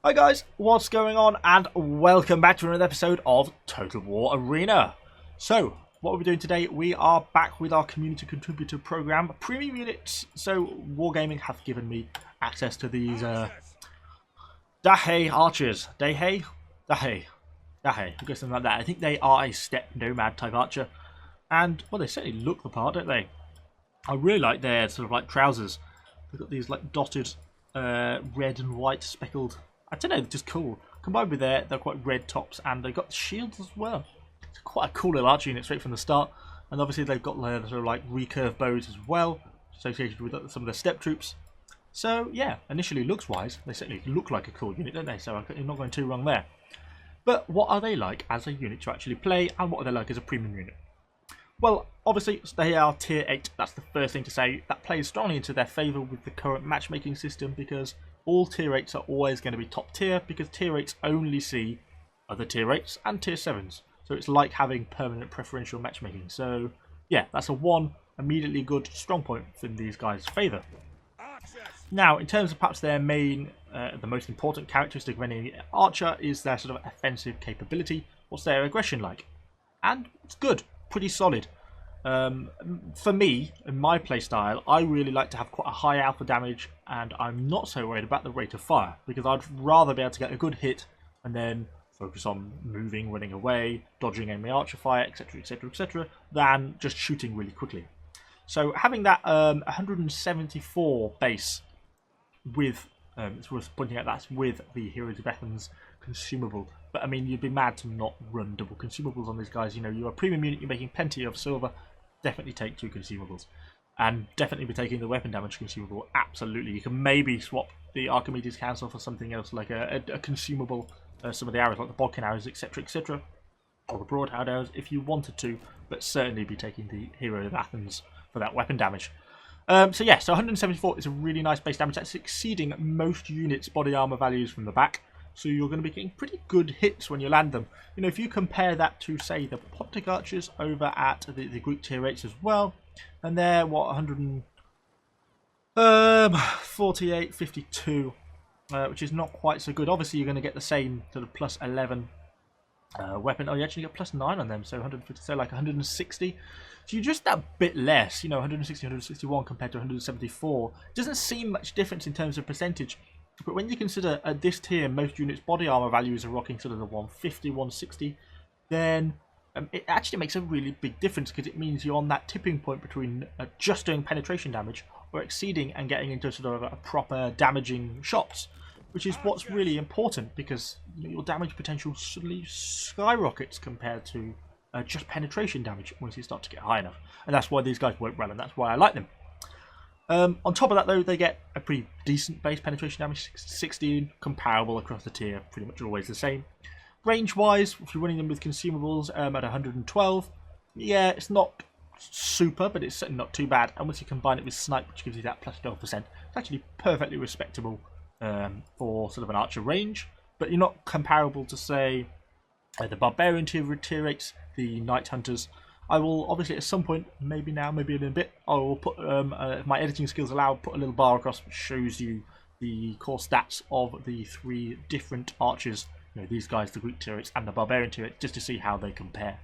Hi guys, what's going on? And welcome back to another episode of Total War Arena. So, what are we doing today? We are back with our community contributor program, premium units. So, Wargaming have given me access to these Dahae archers. Dahae? Dahae. Dahae. I guess something like that. I think they are a step nomad type archer. And, well, they certainly look the part, don't they? I really like their sort of like trousers. They've got these like dotted red and white speckled. I don't know, they're just cool. Combined with they're quite red tops, and they've got shields as well. It's quite a cool little archer unit straight from the start. And obviously they've got their sort of like recurve bows as well, associated with some of their step troops. So yeah, initially looks wise, they certainly look like a cool unit, don't they? So I'm not going too wrong there. But what are they like as a unit to actually play, and what are they like as a premium unit? Well, obviously they are tier 8, that's the first thing to say. That plays strongly into their favour with the current matchmaking system, because all tier 8s are always going to be top tier, because tier 8s only see other tier 8s and tier 7s. So it's like having permanent preferential matchmaking. So yeah, that's a one immediately good strong point in these guys' favour. Now, in terms of perhaps their main, the most important characteristic of any archer is their sort of offensive capability. What's their aggression like? And it's good. Pretty solid. For me, in my playstyle, I really like to have quite a high alpha damage, and I'm not so worried about the rate of fire, because I'd rather be able to get a good hit and then focus on moving, running away, dodging enemy archer fire, etc, etc, etc, than just shooting really quickly. So having that 174 base with, it's worth pointing out that's with the Heroes of Athens consumable. But I mean, you'd be mad to not run double consumables on these guys. You know, you're a premium unit, you're making plenty of silver. Definitely take 2 consumables. And definitely be taking the weapon damage consumable. Absolutely. You can maybe swap the Archimedes Council for something else, like a consumable, some of the arrows, like the Bodkin arrows, etc, etc. Or the Broadhound arrows, if you wanted to. But certainly be taking the Hero of Athens for that weapon damage. So yeah, so 174 is a really nice base damage. That's exceeding most units' body armor values from the back. So you're going to be getting pretty good hits when you land them. You know, if you compare that to, say, the Poptic Archers over at the Greek tier 8s as well, and they're, what, 148, 52, which is not quite so good. Obviously, you're going to get the same sort of plus 11 weapon. Oh, you actually get plus 9 on them, so 150, so like 160. So you're just that bit less, you know, 160, 161 compared to 174. It doesn't seem much difference in terms of percentage. But when you consider at this tier, most units' body armor values are rocking sort of the 150, 160, then it actually makes a really big difference, because it means you're on that tipping point between just doing penetration damage or exceeding and getting into sort of a proper damaging shots, which is what's really important, because your damage potential suddenly skyrockets compared to just penetration damage once you start to get high enough. And that's why these guys work well, and that's why I like them. On top of that, though, they get a pretty decent base penetration damage, 16, comparable across the tier, pretty much always the same. Range-wise, if you're running them with consumables at 112, yeah, it's not super, but it's certainly not too bad. And once you combine it with Snipe, which gives you that plus 12%, it's actually perfectly respectable for sort of an archer range. But you're not comparable to, say, the Barbarian tier 8s, the Night Hunters. I will obviously at some point, maybe now, maybe in a bit, I will put, if my editing skills allow, put a little bar across which shows you the core stats of the 3 different archers. You know, these guys, the Greek tier 8s and the Barbarian tier 8s, just to see how they compare.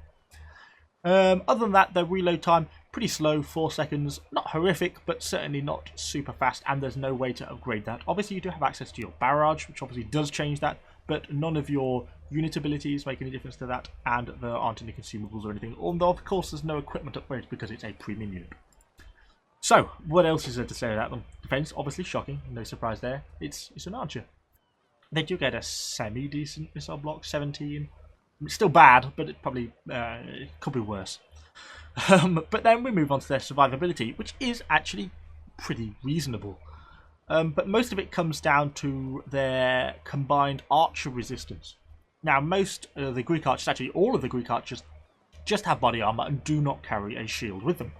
Other than that, their reload time, pretty slow, 4 seconds. Not horrific, but certainly not super fast, and there's no way to upgrade that. Obviously, you do have access to your barrage, which obviously does change that, but none of your unit abilities make any difference to that, and there aren't any consumables or anything. Although, of course, there's no equipment upgrades because it's a premium unit. So, what else is there to say about them? Defense, obviously shocking, no surprise there. It's an archer. They do get a semi-decent missile block, 17. It's still bad, but it probably it could be worse. But then we move on to their survivability, which is actually pretty reasonable. But most of it comes down to their combined archer resistance. Now, most of the Greek archers, actually all of the Greek archers, just have body armor and do not carry a shield with them.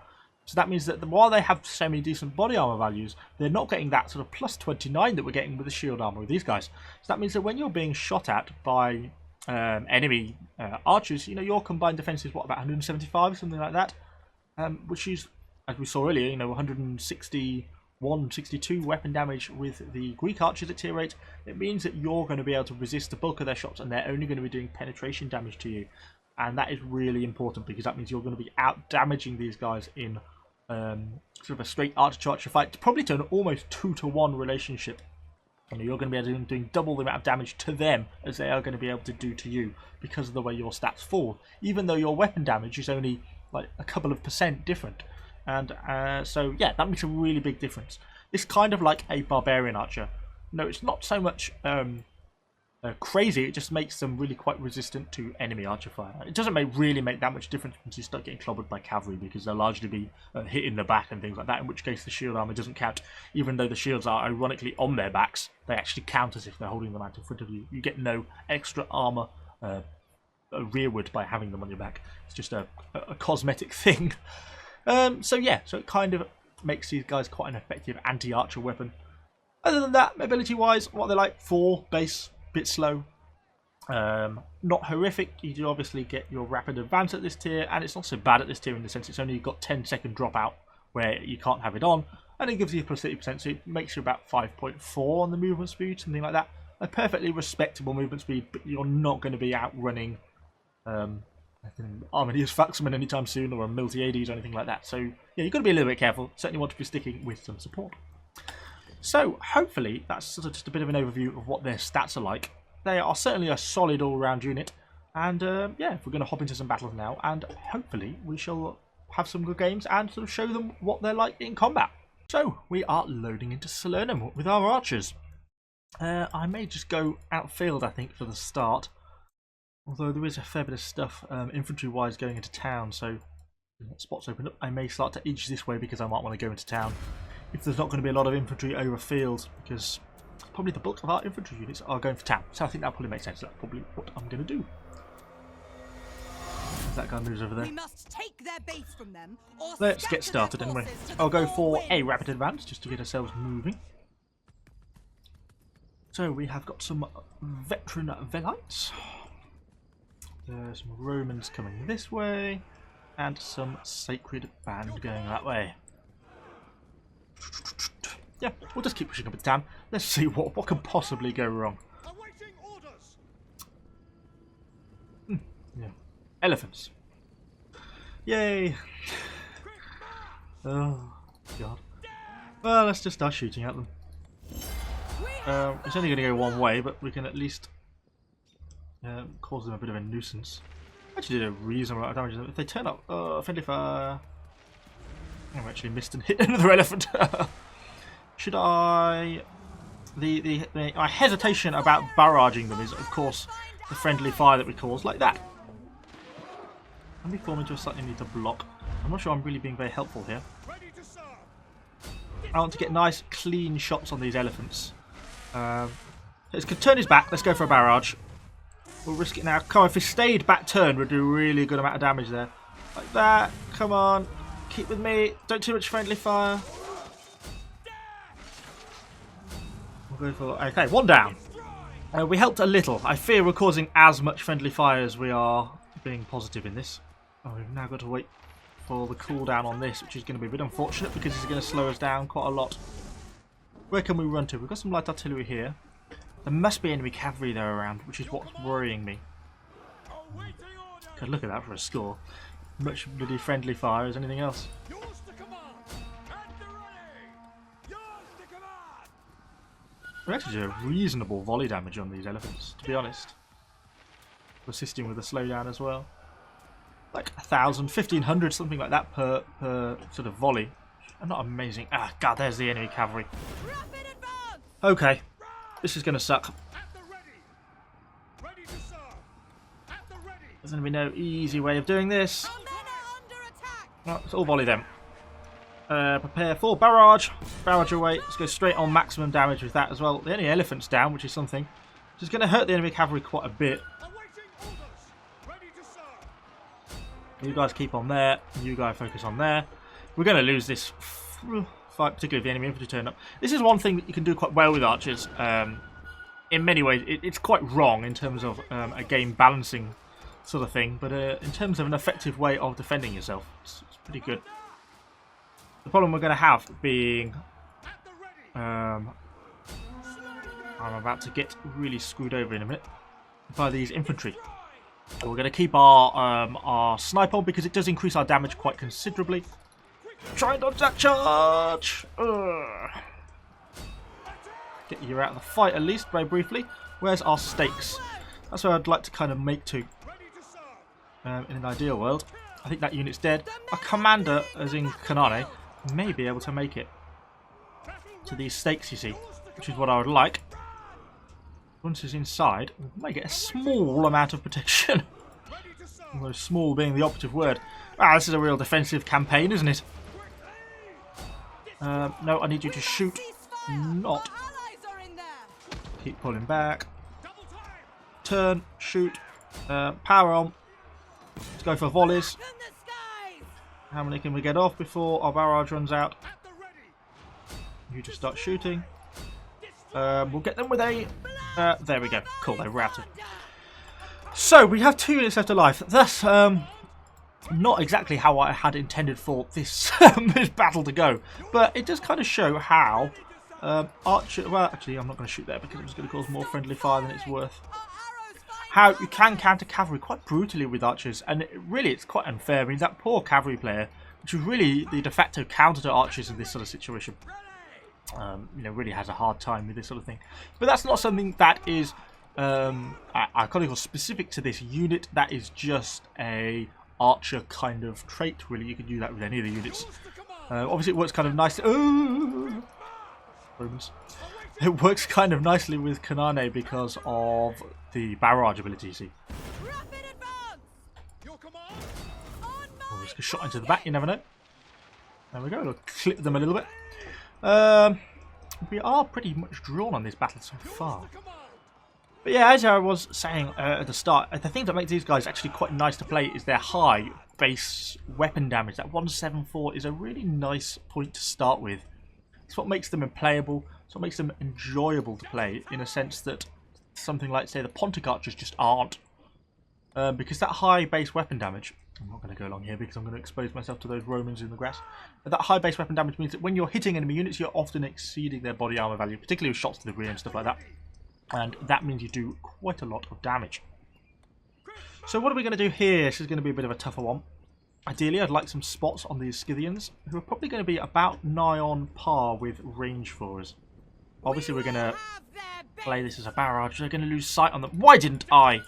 So that means that while they have semi-decent body armor values, they're not getting that sort of plus 29 that we're getting with the shield armor with these guys. So that means that when you're being shot at by enemy archers, you know, your combined defense is what, about 175, something like that, which is, as we saw earlier, you know, 160 162 weapon damage with the Greek archers at tier 8, it means that you're going to be able to resist the bulk of their shots and they're only going to be doing penetration damage to you. And that is really important because that means you're going to be out damaging these guys in sort of a straight archer to archer fight, probably to an almost 2-to-1 relationship. And you're going to be able to be doing double the amount of damage to them as they are going to be able to do to you because of the way your stats fall. Even though your weapon damage is only like a couple of % different. And so yeah, that makes a really big difference. It's kind of like a barbarian archer. No, it's not so much crazy, it just makes them really quite resistant to enemy archer fire. It doesn't really make that much difference once you start getting clobbered by cavalry because they'll largely be hit in the back and things like that, in which case the shield armor doesn't count. Even though the shields are ironically on their backs, they actually count as if they're holding them out in front of you. You get no extra armor rearward by having them on your back. It's just a cosmetic thing. So yeah, so it kind of makes these guys quite an effective anti-archer weapon. Other than that, mobility-wise, what they're like, 4 base, bit slow. Not horrific. You do obviously get your rapid advance at this tier, and it's not so bad at this tier in the sense it's only got 10-second dropout where you can't have it on, and it gives you plus 30%, so it makes you about 5.4 on the movement speed, something like that. A perfectly respectable movement speed, but you're not going to be outrunning Arminius Faxman anytime soon, or a Miltiades or anything like that. So yeah, you've got to be a little bit careful. Certainly want to be sticking with some support. So hopefully that's sort of just a bit of an overview of what their stats are like. They are certainly a solid all-round unit, and yeah, we're going to hop into some battles now, and hopefully we shall have some good games and sort of show them what they're like in combat. So we are loading into Salernum with our archers. I may just go outfield, I think, for the start. Although there is a fair bit of stuff infantry-wise going into town, so spots open up. I may start to edge this way because I might want to go into town if there's not going to be a lot of infantry over field, because probably the bulk of our infantry units are going for town. So I think that probably makes sense. That's probably what I'm going to do. As that guy moves over there. We must take their base from them, or let's get started anyway. I'll go for a rapid advance just to get ourselves moving. So we have got some veteran Velites. There's some Romans coming this way, and some Sacred Band going that way. Yeah, we'll just keep pushing up into town. Let's see what can possibly go wrong. Yeah, elephants. Yay! Oh god. Well, let's just start shooting at them. It's only going to go one way, but we can at least cause them a bit of a nuisance. Actually did a reasonable amount of damage. If they turn up, friendly fire. I've actually missed and hit another elephant. Should I? My hesitation about barraging them is, of course, the friendly fire that we cause, like that. Let me form into a slightly need to block. I'm not sure I'm really being very helpful here. I want to get nice, clean shots on these elephants. Let's turn his back. Let's go for a barrage. We'll risk it now. Come on, if he stayed back turn, we'd do a really good amount of damage there. Like that. Come on. Keep with me. Don't too much friendly fire. We'll go for... Okay, one down. We helped a little. I fear we're causing as much friendly fire as we are being positive in this. Oh, we've now got to wait for the cooldown on this, which is going to be a bit unfortunate because it's going to slow us down quite a lot. Where can we run to? We've got some light artillery here. There must be enemy cavalry there around, which is what's worrying me. God, look at that for a score. Much bloody friendly fire as anything else. We actually do a reasonable volley damage on these elephants, to be honest. Assisting with the slowdown as well. Like 1,000, 1,500, something like that per sort of volley. Not amazing. Ah, God, there's the enemy cavalry. Okay, this is going to suck. There's going to be no easy way of doing this. No, let's all volley them. Prepare for barrage. Barrage away. Let's go straight on maximum damage with that as well. The only elephant's down, which is something. Which is going to hurt the enemy cavalry quite a bit. You guys keep on there. You guys focus on there. We're going to lose this fight, particularly if the enemy infantry turn up. This is one thing that you can do quite well with archers. In many ways, it's quite wrong in terms of a game balancing sort of thing. But in terms of an effective way of defending yourself, it's pretty good. The problem we're going to have being I'm about to get really screwed over in a minute by these infantry. We're going to keep our sniper on because it does increase our damage quite considerably. Try and dodge that charge! Get you out of the fight at least, very briefly. Where's our stakes? That's where I'd like to kind of make to. In an ideal world. I think that unit's dead. Our commander, as in Kanane, may be able to make it to these stakes, you see, which is what I would like. Once it's inside, we might get a small amount of protection. Although small being the operative word. Ah, this is a real defensive campaign, isn't it? No, I need you to shoot. Not. Keep pulling back. Turn, shoot. Power on. Let's go for volleys. How many can we get off before our barrage runs out? You just start shooting. We'll get them with a... there we go. Cool, they're routed. So, we have 2 units left alive. That's not exactly how I had intended for this, this battle to go. But it does kind of show how Archer... Well, actually, I'm not going to shoot there because it's going to cause more friendly fire than it's worth. How you can counter cavalry quite brutally with archers. And really, it's quite unfair. I mean, that poor cavalry player, which is really the de facto counter to archers in this sort of situation. You know, really has a hard time with this sort of thing. But that's not something that is iconic or specific to this unit. That is just a archer kind of trait, really. You can do that with any of the units. Obviously, it works kind of nicely. It works kind of nicely with Kanane because of the barrage ability, you see. Oh, just a shot into the back, you never know. There we go, it'll clip them a little bit. We are pretty much drawn on this battle so far. But yeah, as I was saying at the start, the thing that makes these guys actually quite nice to play is their high base weapon damage. That 174 is a really nice point to start with. It's what makes them unplayable. It's what makes them enjoyable to play, in a sense that something like, say, the Pontic archers just aren't. Because that high base weapon damage... I'm not going to go along here because I'm going to expose myself to those Romans in the grass. But that high base weapon damage means that when you're hitting enemy units, you're often exceeding their body armor value, particularly with shots to the rear and stuff like that. And that means you do quite a lot of damage. So what are we going to do here? This is going to be a bit of a tougher one. Ideally, I'd like some spots on these Scythians, who are probably going to be about nigh on par with range for us. Obviously, we're going to play this as a barrage. They're going to lose sight on them. Why didn't I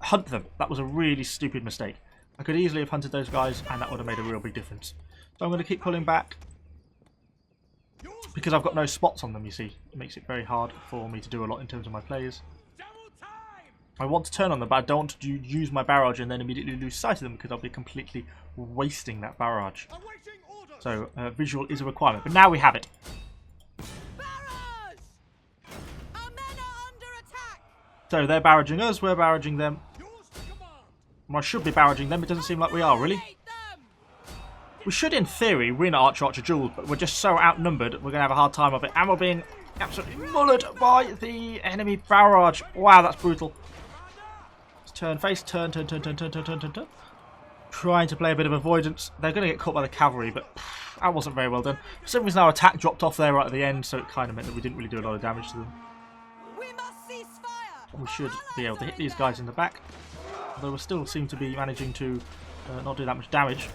hunt them? That was a really stupid mistake. I could easily have hunted those guys, and that would have made a real big difference. So I'm going to keep pulling back. Because I've got no spots on them, you see. It makes it very hard for me to do a lot in terms of my plays. I want to turn on them, but I don't want to use my barrage and then immediately lose sight of them because I'll be completely wasting that barrage. So visual is a requirement, but now we have it. So they're barraging us, we're barraging them. I should be barraging them, it doesn't seem like we are, really. We should, in theory, win Archer-Archer duels, but we're just so outnumbered, we're going to have a hard time of it. And we're being absolutely mullered by the enemy barrage. Wow, that's brutal. Let's turn face, turn. Trying to play a bit of avoidance. They're going to get caught by the cavalry, but that wasn't very well done. For some reason, our attack dropped off there right at the end, so it kind of meant that we didn't really do a lot of damage to them. We should be able to hit these guys in the back, although we still seem to be managing to not do that much damage.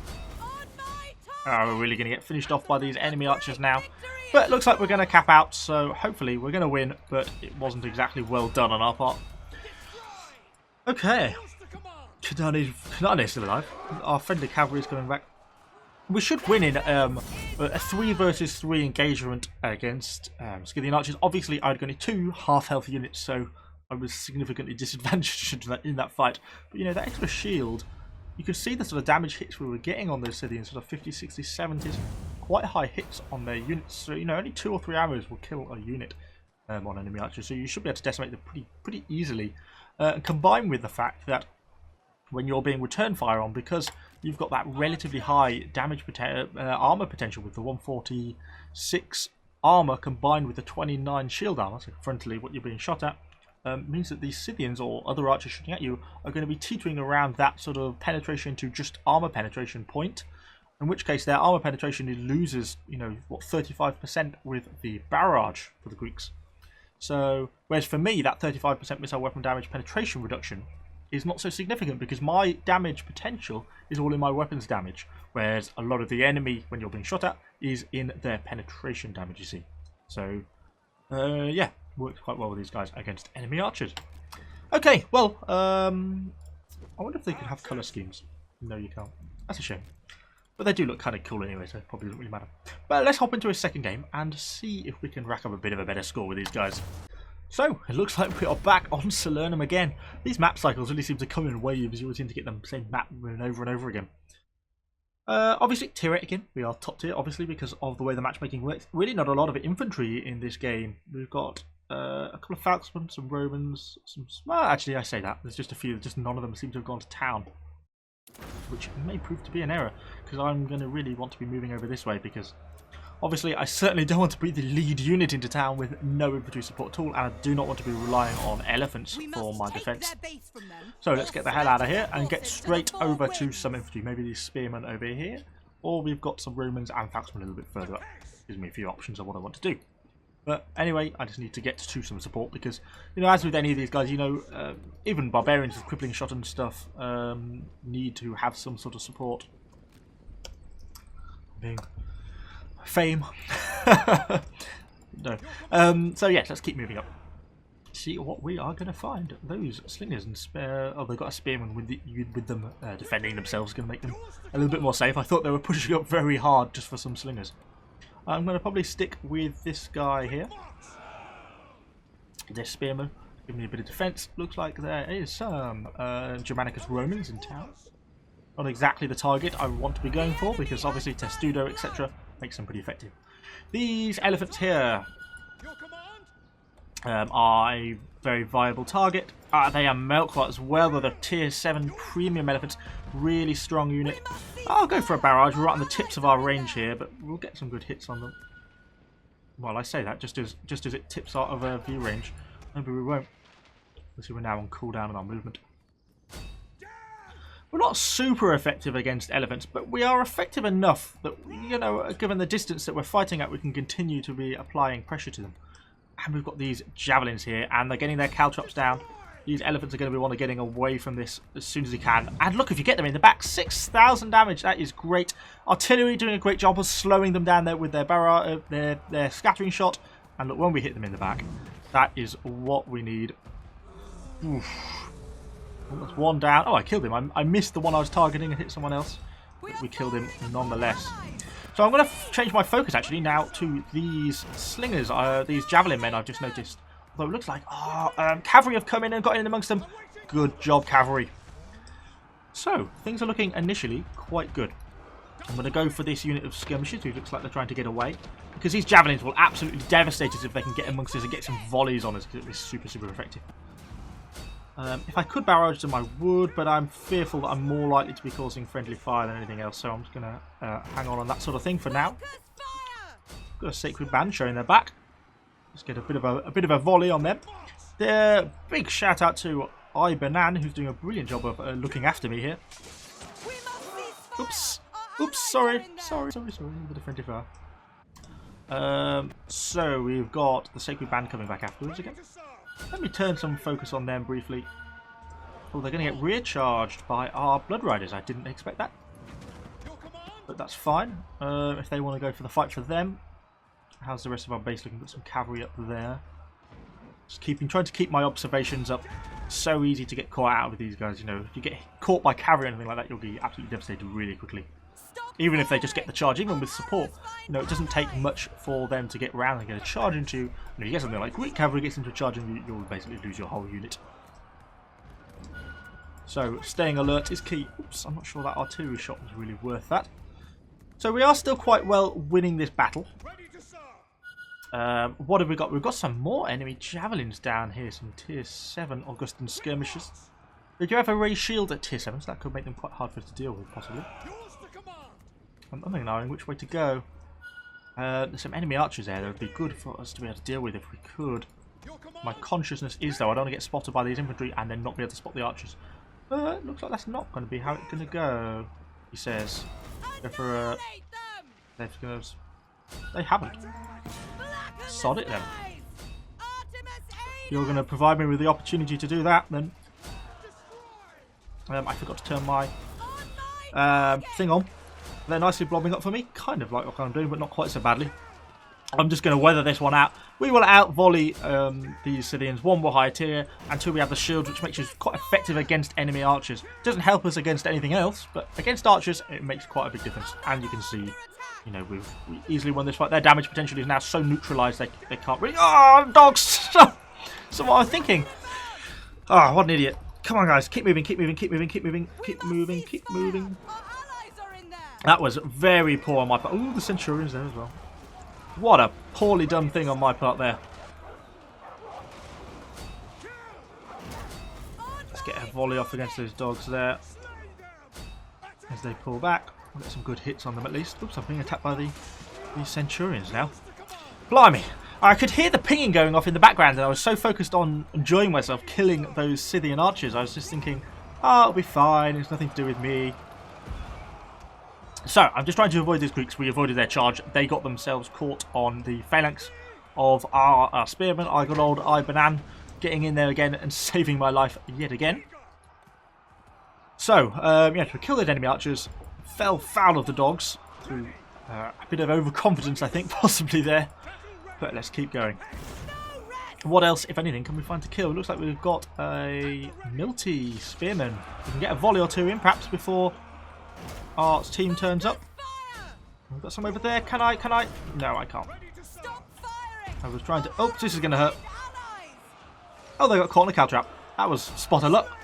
We're really going to get finished off by these enemy archers now. But it looks like we're going to cap out, so hopefully we're going to win, but it wasn't exactly well done on our part. Okay. Kanane's still alive. Our friendly cavalry is coming back. We should win in a 3 versus 3 engagement against Scythian archers. Obviously, I'd got only 2 half-health units, so I was significantly disadvantaged in that fight. But, you know, that extra shield... You could see the sort of damage hits we were getting on those Scythians, sort of 50s, 60s, 70s. Quite high hits on their units. So, you know, only 2 or 3 arrows will kill a unit on enemy archers. So you should be able to decimate them pretty easily. Combined with the fact that when you're being return fire on, because you've got that relatively high damage armor potential with the 146 armor combined with the 29 shield armor, so frontally what you're being shot at, means that these Scythians or other archers shooting at you are going to be teetering around that sort of penetration to just armor penetration point, in which case their armor penetration loses, you know, what, 35% with the barrage for the Greeks. So, whereas for me, that 35% missile weapon damage penetration reduction is not so significant because my damage potential is all in my weapons damage, whereas a lot of the enemy, when you're being shot at, is in their penetration damage, you see. So, yeah, works quite well with these guys against enemy archers. Okay, well, I wonder if they could have colour schemes. No, you can't. That's a shame. But they do look kind of cool anyway, so it probably doesn't really matter. But let's hop into a second game and see if we can rack up a bit of a better score with these guys. So, it looks like we are back on Salernum again. These map cycles really seem to come in waves. You always seem to get the same map over and over again. Obviously, tier 8 again. We are top tier, obviously, because of the way the matchmaking works. Really not a lot of infantry in this game. We've got a couple of Falconsmen, some Romans, some... Well, actually, I say that. There's just a few. Just none of them seem to have gone to town. Which may prove to be an error, because I'm going to really want to be moving over this way, because... Obviously, I certainly don't want to be the lead unit into town with no infantry support at all, and I do not want to be relying on elephants for my defence. So let's get the hell out of here and get straight over to some infantry. Maybe these spearmen over here, or we've got some Romans and Falconsmen a little bit further up. Gives me a few options of what I want to do. But anyway, I just need to get to some support because, you know, as with any of these guys, you know, even barbarians with crippling shot and stuff need to have some sort of support. Being... Fame. No. So yeah, let's keep moving up. See what we are going to find. Those slingers and oh, they've got a spearman with them defending themselves. Going to make them a little bit more safe. I thought they were pushing up very hard just for some slingers. I'm going to probably stick with this guy here. This spearman. Give me a bit of defence. Looks like there is some Germanicus Romans in town. Not exactly the target I want to be going for because obviously Testudo, etc. makes them pretty effective. These elephants here are a very viable target. They are Melkart as well. They're the tier 7 premium elephants. Really strong unit. I'll go for a barrage. We're right on the tips of our range here, but we'll get some good hits on them. Well, I say that just as it tips out of our view range. Maybe we won't. Let's see, we're now on cooldown on our movement. We're not super effective against elephants, but we are effective enough that, you know, given the distance that we're fighting at, we can continue to be applying pressure to them. And we've got these javelins here, and they're getting their caltrops down. These elephants are going to be one of getting away from this as soon as they can. And look, if you get them in the back, 6,000 damage. That is great. Artillery doing a great job of slowing them down there with their their scattering shot. And look, when we hit them in the back, that is what we need. Oof. That's one down. Oh, I killed him. I missed the one I was targeting and hit someone else. But we killed him nonetheless. So I'm going to change my focus actually now to these slingers, these javelin men I've just noticed. Although it looks like, cavalry have come in and got in amongst them. Good job, cavalry. So, things are looking initially quite good. I'm going to go for this unit of skirmishers who looks like they're trying to get away. Because these javelins will absolutely devastate us if they can get amongst us and get some volleys on us, because it'll be super, super effective. If I could barrage them, I would, but I'm fearful that I'm more likely to be causing friendly fire than anything else, so I'm just going to hang on that sort of thing for now. Got a sacred band showing their back. Let's get a bit of a volley on them. Big shout out to Ibanan, who's doing a brilliant job of looking after me here. Oops, sorry, a bit of friendly fire. So we've got the sacred band coming back afterwards again. Let me turn some focus on them briefly. Oh, they're going to get recharged by our Blood Riders. I didn't expect that. But that's fine. If they want to go for the fight for them. How's the rest of our base looking? Got some cavalry up there. Just trying to keep my observations up. So easy to get caught out with these guys. You know, if you get caught by cavalry or anything like that, you'll be absolutely devastated really quickly. Even if they just get the charge, even with support, you know, it doesn't take much for them to get around and get a charge into you. You get something like Greek cavalry gets into a charge and you'll basically lose your whole unit. So staying alert is key. Oops, I'm not sure that artillery shot was really worth that. So we are still quite well winning this battle. What have we got? We've got some more enemy javelins down here. Some tier 7 Augustan skirmishers. They do have a raised shield at tier 7, so that could make them quite hard for us to deal with, possibly. I'm not knowing which way to go. There's some enemy archers there that would be good for us to be able to deal with if we could. My consciousness is, though, I don't want to get spotted by these infantry and then not be able to spot the archers. But looks like that's not going to be how it's going to go, he says. Go for a... They haven't. Sod it then. You're going to provide me with the opportunity to do that, then. I forgot to turn my thing on. They're nicely blobbing up for me. Kind of like what I'm doing, but not quite so badly. I'm just going to weather this one out. We will out-volley these Scythians. One, we're higher tier, and two, we have the shields, which makes us quite effective against enemy archers. It doesn't help us against anything else, but against archers, it makes quite a big difference. And you can see, you know, we easily won this fight. Their damage potential is now so neutralised, they can't really... Oh, dogs! So what I'm thinking. Oh, what an idiot. Come on, guys. Keep moving, keep moving, keep moving, keep moving, keep moving, keep moving. That was very poor on my part. Ooh, the Centurion's there as well. What a poorly done thing on my part there. Let's get a volley off against those dogs there. As they pull back. We'll get some good hits on them at least. Oops, I'm being attacked by these Centurions now. Blimey. I could hear the pinging going off in the background and I was so focused on enjoying myself killing those Scythian archers. I was just thinking, oh, it'll be fine. It's nothing to do with me. So, I'm just trying to avoid these Greeks. We avoided their charge. They got themselves caught on the phalanx of our spearmen. I got old Ibanan getting in there again and saving my life yet again. So, yeah, to kill those enemy archers, fell foul of the dogs through a bit of overconfidence, I think, possibly there. But let's keep going. What else, if anything, can we find to kill? It looks like we've got a Milty Spearman. We can get a volley or two in, perhaps, before our team turns up. We've got some over there. Can I? No, I can't. I was trying to... Oh, this is going to hurt. Oh, they got caught in a cow trap. That was spot of luck.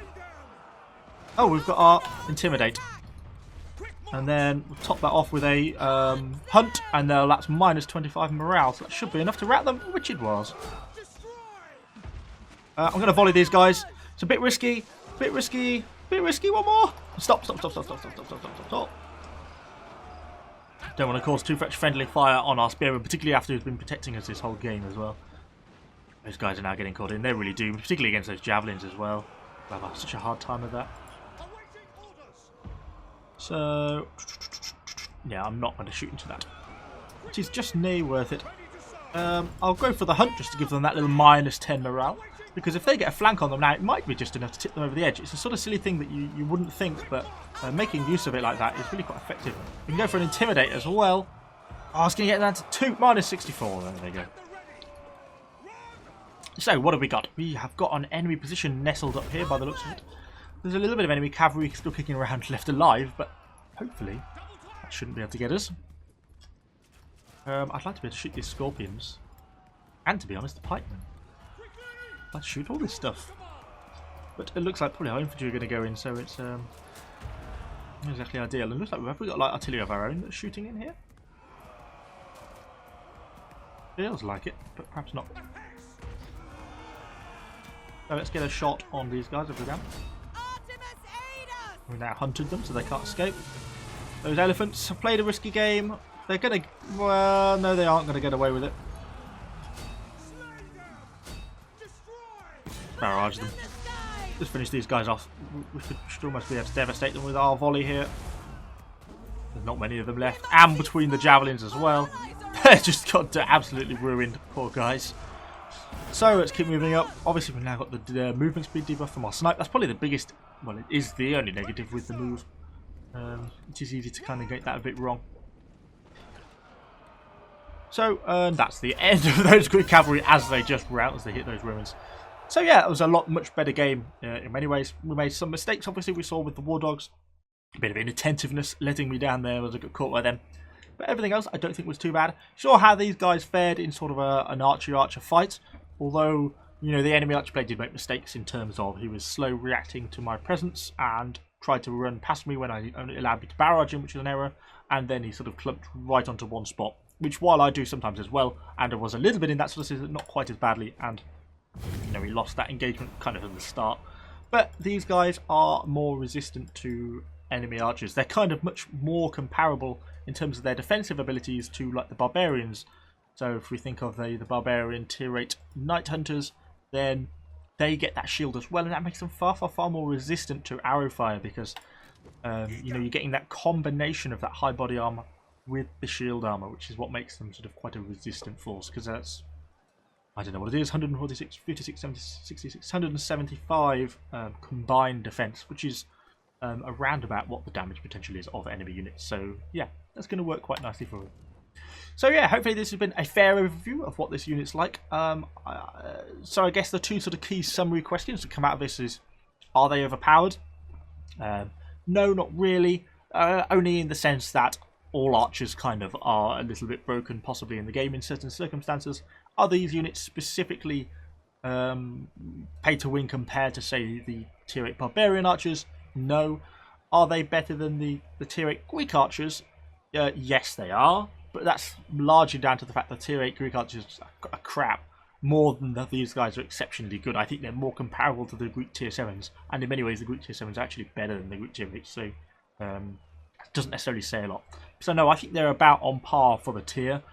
Oh, we've got our Intimidate. And then we'll top that off with a Hunt, and that's minus 25 morale. So that should be enough to rat them, which it was. I'm going to volley these guys. It's a bit risky. Bit risky. Bit risky. One more. Stop. Don't want to cause too much friendly fire on our spearmen, particularly after he's been protecting us this whole game as well. Those guys are now getting caught in. They're really doomed, particularly against those javelins as well. We'll have such a hard time with that. So, yeah, I'm not going to shoot into that. Which is just near worth it. I'll go for the Hunt just to give them that little minus 10 morale. Because if they get a flank on them now, it might be just enough to tip them over the edge. It's a sort of silly thing that you wouldn't think, but making use of it like that is really quite effective. You can go for an Intimidate as well. Oh, it's going to get down to 2, minus 64. There they go. So, what have we got? We have got an enemy position nestled up here by the looks of it. There's a little bit of enemy cavalry still kicking around left alive, but hopefully that shouldn't be able to get us. I'd like to be able to shoot these Scorpions. And to be honest, the Pikemen. Let's shoot all this stuff. But it looks like probably our infantry are going to go in, so it's not exactly ideal. And it looks like we've got like artillery of our own that's shooting in here. Feels like it, but perhaps not. So let's get a shot on these guys if we can. We've now hunted them so they can't escape. Those elephants have played a risky game. They're going to... Well, no, they aren't going to get away with it. Barrage them. Just finish these guys off. We should almost be able to devastate them with our volley here. There's not many of them left. And between the javelins as well. They're just got absolutely ruined. Poor guys. So let's keep moving up. Obviously we've now got the movement speed debuff from our snipe. That's probably the biggest... Well, it is the only negative with the move. It is easy to kind of get that a bit wrong. So, that's the end of those Greek cavalry as they just rout as they hit those ruins. So yeah, it was a much better game in many ways. We made some mistakes, obviously, we saw with the war dogs. A bit of inattentiveness letting me down there as I got caught by them. But everything else I don't think was too bad. Sure how these guys fared in sort of an archer fight. Although, you know, the enemy archer player did make mistakes in terms of he was slow reacting to my presence and tried to run past me when I only allowed me to barrage him, which is an error. And then he sort of clumped right onto one spot. Which, while I do sometimes as well, and I was a little bit in that sort of situation, not quite as badly, and, you know, we lost that engagement kind of at the start. But these guys are more resistant to enemy archers. They're kind of much more comparable in terms of their defensive abilities to, like, the barbarians. So if we think of the barbarian tier 8 knight hunters, then they get that shield as well, and that makes them far more resistant to arrow fire, because You know, you're getting that combination of that high body armor with the shield armor, which is what makes them sort of quite a resistant force, because that's, I don't know what it is, 146, 56, 70, 66, 175 combined defense, which is around about what the damage potential is of enemy units. So yeah, that's going to work quite nicely for it. So yeah, hopefully this has been a fair overview of what this unit's like. So I guess the two sort of key summary questions to come out of this is, are they overpowered? No, not really. Only in the sense that all archers kind of are a little bit broken, possibly in the game in certain circumstances. Are these units specifically pay to win compared to, say, the tier 8 barbarian archers? No. Are they better than the tier 8 Greek archers? Yes, they are. But that's largely down to the fact that tier 8 Greek archers are crap. More than that, these guys are exceptionally good. I think they're more comparable to the Greek tier 7s. And in many ways, the Greek tier 7s are actually better than the Greek tier 8s. So it doesn't necessarily say a lot. So no, I think they're about on par for the tier.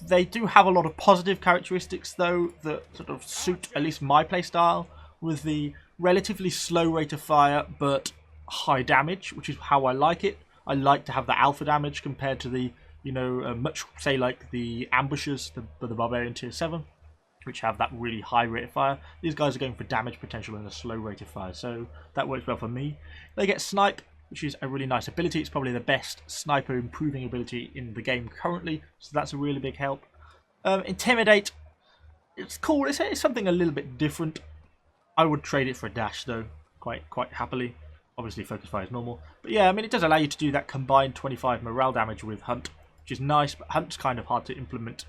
They do have a lot of positive characteristics, though, that sort of suit at least my playstyle, with the relatively slow rate of fire, but high damage, which is how I like it. I like to have the alpha damage compared to the, you know, much, say, like the ambushers, the barbarian tier 7, which have that really high rate of fire. These guys are going for damage potential and a slow rate of fire, so that works well for me. They get snipe, which is a really nice ability. It's probably the best sniper improving ability in the game currently, so that's a really big help. Intimidate, it's cool. It's something a little bit different. I would trade it for a dash though, quite happily. Obviously focus fire is normal, but yeah, I mean, it does allow you to do that combined 25 morale damage with hunt, which is nice, but hunt's kind of hard to implement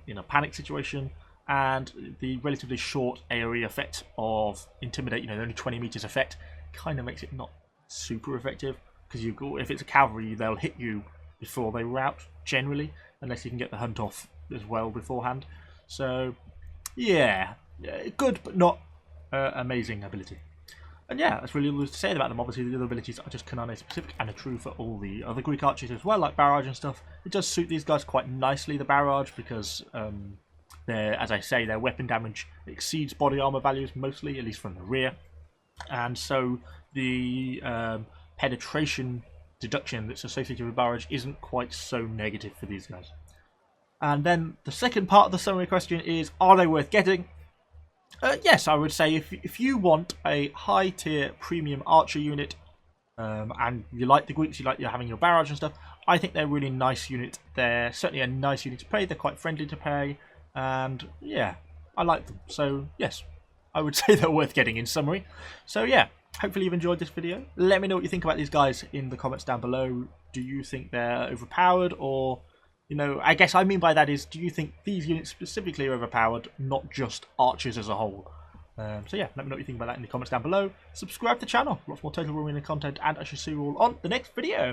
in a panic situation. And the relatively short area effect of intimidate, you know, the only 20 meters effect, kind of makes it not super effective, because if it's a cavalry, they'll hit you before they rout generally, unless you can get the hunt off as well beforehand. So yeah, good but not amazing ability. And yeah, that's really all there is to say about them. Obviously the other abilities are just Kanane specific and are true for all the other Greek archers as well, like barrage and stuff. It does suit these guys quite nicely, the barrage, because as I say, their weapon damage exceeds body armor values mostly, at least from the rear, and so the penetration deduction that's associated with barrage isn't quite so negative for these guys. And then the second part of the summary question is, are they worth getting? Yes, I would say if you want a high tier premium archer unit, and you like the Greeks, you like having your barrage and stuff, I think they're a really nice unit. They're certainly a nice unit to play. They're quite friendly to play. And yeah, I like them. So yes, I would say they're worth getting in summary. So yeah, hopefully you've enjoyed this video. Let me know what you think about these guys in the comments down below. Do you think they're overpowered, or, you know, I guess I mean by that is, do you think these units specifically are overpowered, not just archers as a whole? So yeah, let me know what you think about that in the comments down below. Subscribe to the channel, lots more Total War Arena content, and I shall see you all on the next video.